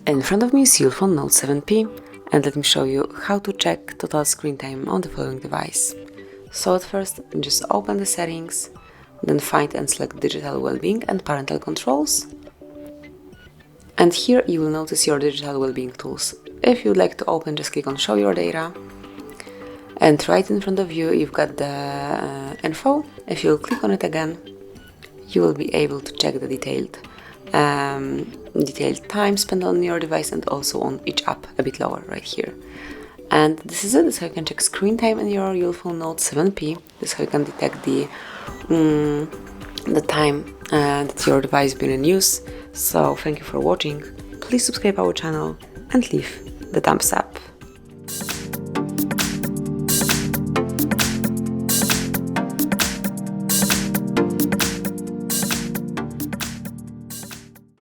In front of me is ULEFONE Note 7P, and let me show you how to check total screen time on the following device. So at first, just open the settings, then find and select digital well-being and parental controls. And here you will notice your digital well-being tools. If you'd like to open, just click on show your data. And right in front of you, you've got the info. If you click on it again, you will be able to check the detailed time spent on your device and also on each app a bit lower right here. And this is it. This is how you can check screen time in your ULEFONE Note 7P. This is how you can detect the time that your device has been in use. So thank you for watching. Please subscribe our channel and leave the thumbs up.